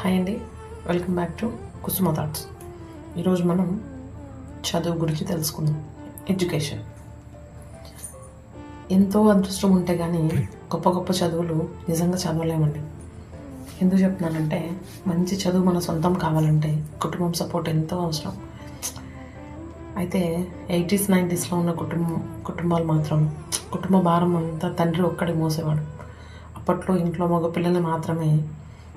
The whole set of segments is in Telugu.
హాయ్ అండి, welcome back to Kusuma thoughts. ఈరోజు మనం చదువు గురించి తెలుసుకుందాం. ఎడ్యుకేషన్. ఎంతో అదృష్టం ఉంటే కానీ గొప్ప గొప్ప చదువులు నిజంగా చదవలేమండి. ఎందుకు చెప్తున్నానంటే, మంచి చదువు మన సొంతం కావాలంటే కుటుంబం సపోర్ట్ ఎంతో అవసరం. అయితే 80s 90sలో ఉన్న కుటుంబాలు మాత్రం కుటుంబ భారం అంతా తండ్రి ఒక్కడే మోసేవాడు. అప్పట్లో ఇంట్లో మగపిల్లల్ని మాత్రమే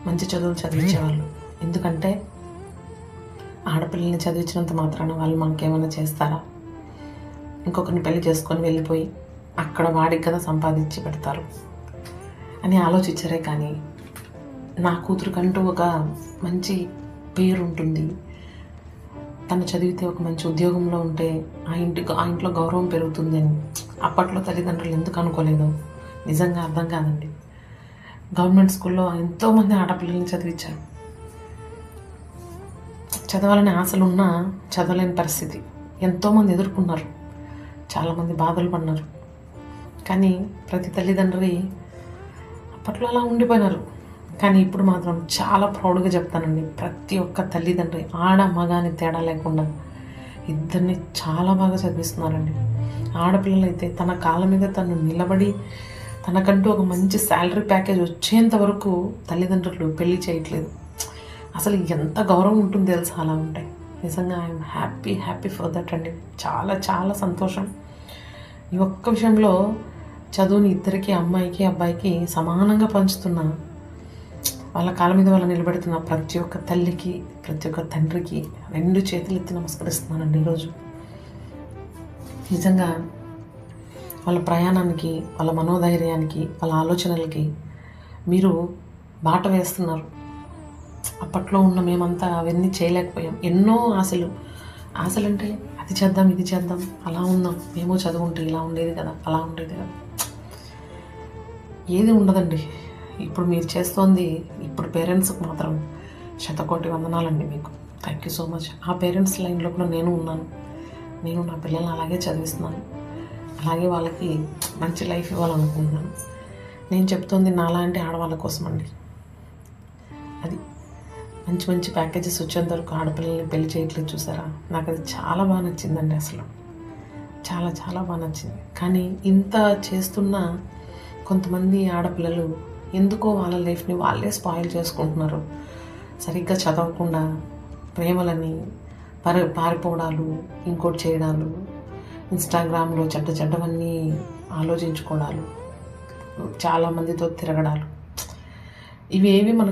మంచి చదువులు చదివించేవాళ్ళు. ఎందుకంటే ఆడపిల్లల్ని చదివించినంత మాత్రాన వాళ్ళు మనకేమైనా చేస్తారా? ఇంకొకరిని పెళ్లి చేసుకొని వెళ్ళిపోయి అక్కడ వాడికి కదా సంపాదించి పెడతారు అని ఆలోచించారే. కానీ నా కూతురుకంటూ ఒక మంచి పేరు ఉంటుంది, తను చదివితే ఒక మంచి ఉద్యోగంలో ఉంటే ఆ ఇంట్లో గౌరవం పెరుగుతుంది అని అప్పట్లో తల్లిదండ్రులు ఎందుకు అనుకోలేదు నిజంగా అర్థం కాదండి. గవర్నమెంట్ స్కూల్లో ఎంతోమంది ఆడపిల్లల్ని చదివించారు. చదవాలని ఆశలు ఉన్నా చదవలేని పరిస్థితి ఎంతోమంది ఎదుర్కొన్నారు, చాలామంది బాధలు పడినారు. కానీ ప్రతి తల్లిదండ్రి అప్పట్లో అలా ఉండిపోయినారు. కానీ ఇప్పుడు మాత్రం చాలా ప్రౌడ్గా చెప్తానండి, ప్రతి ఒక్క తల్లిదండ్రి ఆడ మగ అని తేడా లేకుండా ఇద్దరిని చాలా బాగా చదివిస్తున్నారండి. ఆడపిల్లలు అయితే తన కాళ్ళ మీద తను నిలబడి తనకంటూ ఒక మంచి శాలరీ ప్యాకేజ్ వచ్చేంత వరకు తల్లిదండ్రులు పెళ్లి చేయట్లేదు. అసలు ఎంత గౌరవం ఉంటుంది తెలుసా అలా ఉంటాయి. నిజంగా ఐఎమ్ హ్యాపీ ఫర్ దట్ అండి. చాలా చాలా సంతోషం. ఈ ఒక్క విషయంలో చదువుని ఇద్దరికి, అమ్మాయికి అబ్బాయికి సమానంగా పంచుతున్నా, వాళ్ళ కాళ్ళ మీద వాళ్ళు నిలబెడుతున్న ప్రతి ఒక్క తల్లికి, ప్రతి ఒక్క తండ్రికి 2 చేతులు ఎత్తి నమస్కరిస్తున్నానండి ఈరోజు. నిజంగా వాళ్ళ ప్రయాణానికి, వాళ్ళ మనోధైర్యానికి, వాళ్ళ ఆలోచనలకి మీరు బాట వేస్తున్నారు. అప్పట్లో ఉన్న మేమంతా అవన్నీ చేయలేకపోయాం. ఎన్నో ఆశలు అంటే అది చేద్దాం, ఇది చేద్దాం, అలా ఉందాం, మేము చదువుంటే ఇలా ఉండేది కదా, అలా ఉండేది కదా. ఏది ఉండదండి. ఇప్పుడు మీరు చేస్తోంది, ఇప్పుడు పేరెంట్స్కి మాత్రం శతకోటి వందనాలండి మీకు. Thank you so much. ఆ పేరెంట్స్ లైన్లో కూడా నేను ఉన్నాను. నేను నా పిల్లల్ని అలాగే చదివిస్తున్నాను, అలాగే వాళ్ళకి మంచి లైఫ్ ఇవ్వాలనుకుంటున్నాను. నేను చెప్తోంది నాలాంటి ఆడవాళ్ళ కోసం అండి. అది మంచి మంచి ప్యాకేజెస్ వచ్చేంత వరకు ఆడపిల్లల్ని పెళ్లి చేయట్లేదు చూసారా, నాకు అది చాలా బాగా నచ్చిందండి. అసలు చాలా చాలా బాగా నచ్చింది. కానీ ఇంత చేస్తున్న కొంతమంది ఆడపిల్లలు ఎందుకో వాళ్ళ లైఫ్ని వాళ్ళే స్పాయిల్ చేసుకుంటున్నారు. సరిగ్గా చదవకుండా ప్రేమలని పారిపోవడాలు, ఇంకోటి చేయడాలు, ఇన్స్టాగ్రామ్లో చెడ్డవన్నీ ఆలోచించుకోవడాలు, చాలామందితో తిరగడాలు, ఇవి ఏవి మనకు